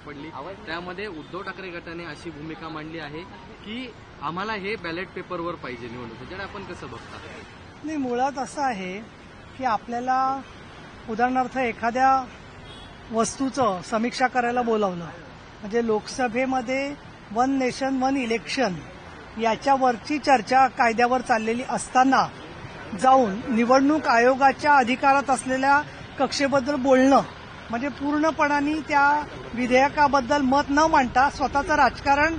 पडली त्यामध्ये उद्धव ठाकरे गटाने अशी भूमिका मांडली आहे की आम्हाला हे बॅलेट पेपरवर पाहिजे निवडणूक. त्याच्याकडे आपण कसं बघता? नाही, मुळात असं आहे की आपल्याला उदाहरणार्थ एखाद्या वस्तूचं समीक्षा करायला बोलावलं म्हणजे लोकसभेमध्ये वन नेशन वन इलेक्शन याच्यावरची चर्चा कायद्यावर चाललेली असताना जाऊन निवडणूक आयोगाच्या अधिकारात असलेल्या कक्षेबद्दल बोलणं म्हणजे पूर्णपणाने त्या विधेयकाबद्दल मत न मांडता स्वतःचं राजकारण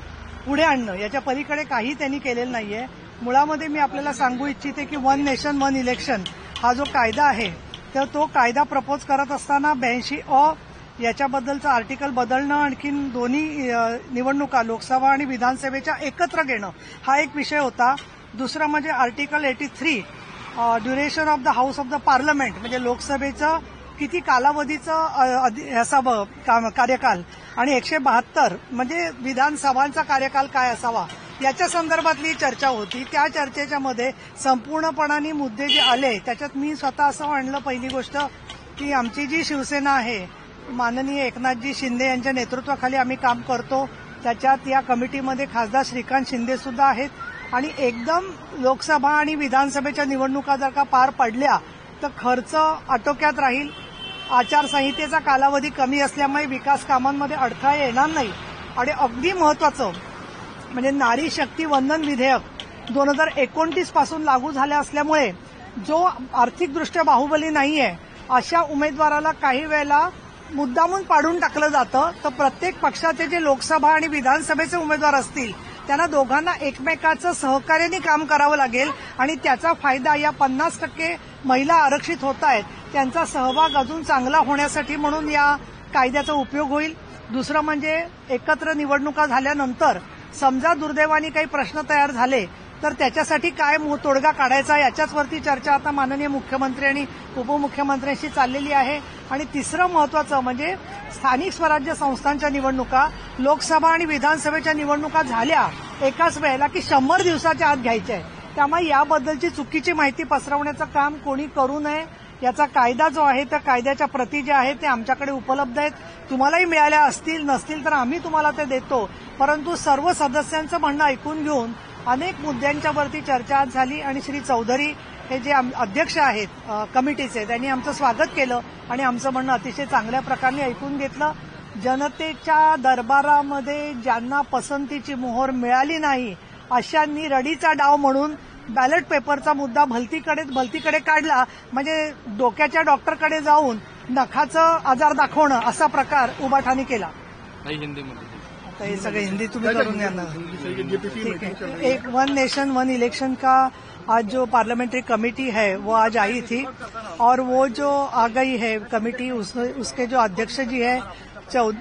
पुढे आणणं, याच्या पलीकडे काही त्यांनी केलेलं नाहीये. मुळामध्ये मी आपल्याला सांगू इच्छिते की वन नेशन वन इलेक्शन हा जो कायदा आहे तर तो कायदा प्रपोज करत असताना 82 याच्याबद्दलचं आर्टिकल बदलणं, आणखीन दोन्ही निवडणुका लोकसभा आणि विधानसभेच्या एकत्र घेणं हा एक विषय होता. दुसरा म्हणजे article 83 duration of the house of the parliament म्हणजे लोकसभेचं किती कालावधीचं असावं कार्यकाल आणि 172 म्हणजे विधानसभांचा कार्यकाल काय असावा याच्या संदर्भातली चर्चा होती. त्या चर्चेच्या मध्ये संपूर्णपणाने मुद्दे जे आले त्याच्यात मी स्वतः असं म्हणलं, पहिली गोष्ट की आमची जी शिवसेना आहे माननीय एकनाथजी शिंदे यांच्या नेतृत्वाखाली आम्ही काम करतो. त्याच्यात या कमिटीमध्ये खासदार श्रीकांत शिंदे सुद्धा आहेत आणि एकदम लोकसभा आणि विधानसभेच्या निवडणुका जर का पार पडल्या तर खर्च आटोक्यात राहील, आचारसंहितेचा कालावधी कमी असल्यामुळे विकास कामांमध्ये अडथळा येणार नाही आणि अगदी महत्वाचं म्हणजे नारी शक्ती वंदन विधेयक 2029 पासून लागू झाले असल्यामुळे जो आर्थिकदृष्ट्या बाहुबली नाहीये अशा उमेदवाराला काही वेळेला मुद्दामून पाडून टाकलं जातं. तर प्रत्येक पक्षाचे जे लोकसभा आणि विधानसभेचे उमेदवार असतील त्यांना दोघांना एकमेकाचं सहकार्याने काम करावं लागेल आणि त्याचा फायदा या 50% महिला आरक्षित होत आहेत त्यांचा सहभाग अजून चांगला होण्यासाठी म्हणून या कायद्याचा उपयोग होईल. दुसरं म्हणजे एकत्र निवडणुका झाल्यानंतर समजा दुर्दैवाने काही प्रश्न तयार झाले तर त्याच्यासाठी काय तोडगा काढायचा याच्याचवरती चर्चा आता माननीय मुख्यमंत्री आणि उपमुख्यमंत्र्यांशी चाललेली आहे. आणि तिसरं महत्वाचं म्हणजे स्थानिक स्वराज्य संस्थांच्या निवडणुका लोकसभा आणि विधानसभेच्या निवडणुका झाल्या एकाच वेळेला की 100 दिवसाच्या आत घ्यायच्या आहे. त्यामुळे याबद्दलची चुकीची माहिती पसरवण्याचं काम कोणी करू नये. याचा कायदा जो आहे त्या कायद्याच्या प्रती ज्या आहेत ते आमच्याकडे उपलब्ध आहेत. तुम्हालाही मिळाल्या असतील नसतील तर आम्ही तुम्हाला ते देतो. परंतु सर्व सदस्यांचं म्हणणं ऐकून घेऊन अनेक मुद्द्यांच्यावरती चर्चा आज झाली आणि श्री चौधरी हे जे अध्यक्ष आहेत कमिटीचे त्यांनी आमचं स्वागत केलं आणि आमचं म्हणणं अतिशय चांगल्या प्रकारे ऐकून घेतलं. जनतेच्या दरबारामध्ये ज्यांना पसंतीची मोहर मिळाली नाही अशांनी रडीचा डाव म्हणून बॅलेट पेपरचा मुद्दा भलतीकडे काढला म्हणजे डोक्याच्या डॉक्टरकडे जाऊन नखाचं आजार दाखवणं असा प्रकार उभाठाणी केला. आता हे सगळं हिंदी तुम्ही करून घ्या ना. ठीक है. एक वन नेशन वन इलेक्शन का आज जो पार्लियामेंट्री कमेटी है वो आज आई थी और वो जो आ गई है कमेटी उसके जो अध्यक्ष जी है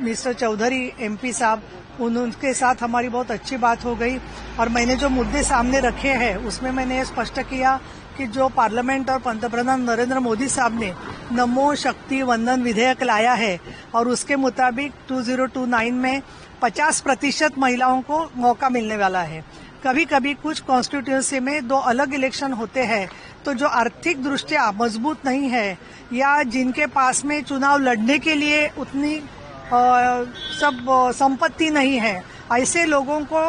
मिस्टर चौधरी MP साहब उनके साथ हमारी बहुत अच्छी बात हो गई और मैंने जो मुद्दे सामने रखे हैं उसमें मैंने ये स्पष्ट किया कि जो पार्लियामेंट और पंतप्रधान नरेंद्र मोदी साहब ने नमो शक्ति वंदन विधेयक लाया है और उसके मुताबिक 2029 में 50% महिलाओं को मौका मिलने वाला है. कभी कभी कुछ कॉन्स्टिट्यूंसी में 2 अलग इलेक्शन होते हैं तो जो आर्थिक दृष्टया मजबूत नहीं है या जिनके पास में चुनाव लड़ने के लिए उतनी सब संपत्ति नहीं है ऐसे लोगों को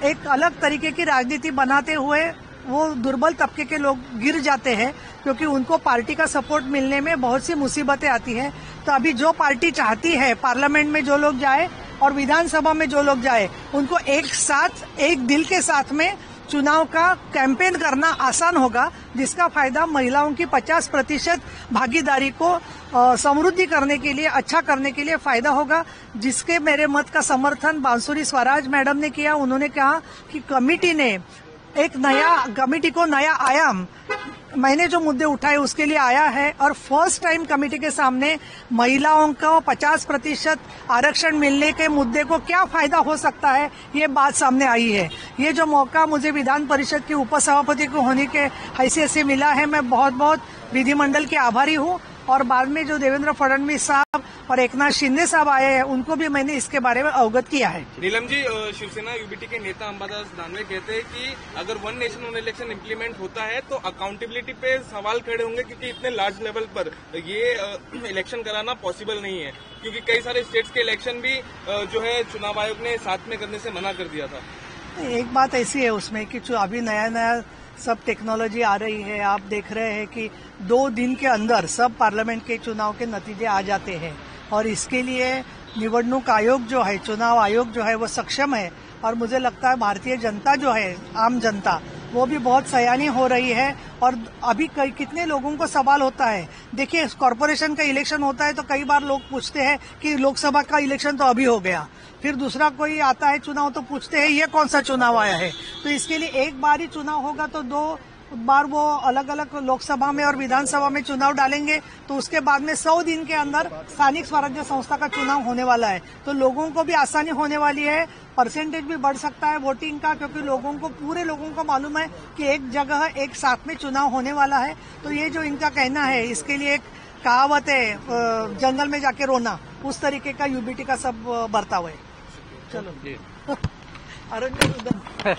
एक अलग तरीके की राजनीति बनाते हुए वो दुर्बल तबके के लोग गिर जाते हैं क्योंकि उनको पार्टी का सपोर्ट मिलने में बहुत सी मुसीबतें आती हैं. तो अभी जो पार्टी चाहती है पार्लियामेंट में जो लोग जाए और विधानसभा में जो लोग जाए उनको एक साथ एक दिल के साथ में चुनाव का कैंपेन करना आसान होगा जिसका फायदा महिलाओं की 50% भागीदारी को समृद्धि करने के लिए अच्छा करने के लिए फायदा होगा. जिसके मेरे मत का समर्थन बांसुरी स्वराज मैडम ने किया. उन्होंने कहा कि कमेटी को नया आयाम मैंने जो मुद्दे उठाए उसके लिए आया है और फर्स्ट टाइम कमेटी के सामने महिलाओं को 50% आरक्षण मिलने के मुद्दे को क्या फायदा हो सकता है ये बात सामने आई है. ये जो मौका मुझे विधान परिषद के उपसभापति को होने के हैसियत से मिला है मैं बहुत बहुत विधिमंडल के आभारी हूँ और बाद में जो देवेंद्र फडणवीस साहब और एकनाथ शिंदे साहब आए हैं, उनको भी मैंने इसके बारे में अवगत किया है। नीलम जी, शिवसेना यूबीटी के नेता अंबादास दानवे कहते हैं कि अगर one nation one election implement होता है तो अकाउंटेबिलिटी पे सवाल खड़े होंगे, क्योंकि इतने लार्ज लेवल पर ये इलेक्शन कराना पॉसिबल नहीं है, क्योंकि कई सारे स्टेट्स के इलेक्शन भी जो है चुनाव आयोग ने साथ में करने से मना कर दिया था। एक बात ऐसी है उसमें कि जो अभी नया नया सब टेक्नोलॉजी आ रही है, आप देख रहे हैं कि 2 दिन के अंदर सब पार्लियामेंट के चुनाव के नतीजे आ जाते हैं, और इसके लिए निवडणूक आयोग जो है, चुनाव आयोग जो है वो सक्षम है। और मुझे लगता है भारतीय जनता जो है, आम जनता, वो भी बहुत सयानी हो रही है। और अभी कितने लोगों को सवाल होता है, देखिए कॉर्पोरेशन का इलेक्शन होता है तो कई बार लोग पूछते हैं कि लोकसभा का इलेक्शन तो अभी हो गया, फिर दूसरा कोई आता है चुनाव तो पूछते हैं ये कौन सा चुनाव आया है। तो इसके लिए एक बार ही चुनाव होगा तो 2 बार वो अलग अलग लोकसभा में और विधानसभा में चुनाव डालेंगे, तो उसके बाद में 100 दिन के अंदर स्थानिक स्वराज्य संस्था का चुनाव होने वाला है। तो लोगों को भी आसानी होने वाली है, परसेंटेज भी बढ़ सकता है वोटिंग का, क्योंकि पूरे लोगों को मालूम है कि एक जगह एक साथ में चुनाव होने वाला है। तो ये जो इनका कहना है, इसके लिए एक कहावत है, जंगल में जाके रोना, उस तरीके का यूबीटी का सब बर्ताव है। चलो अरण्य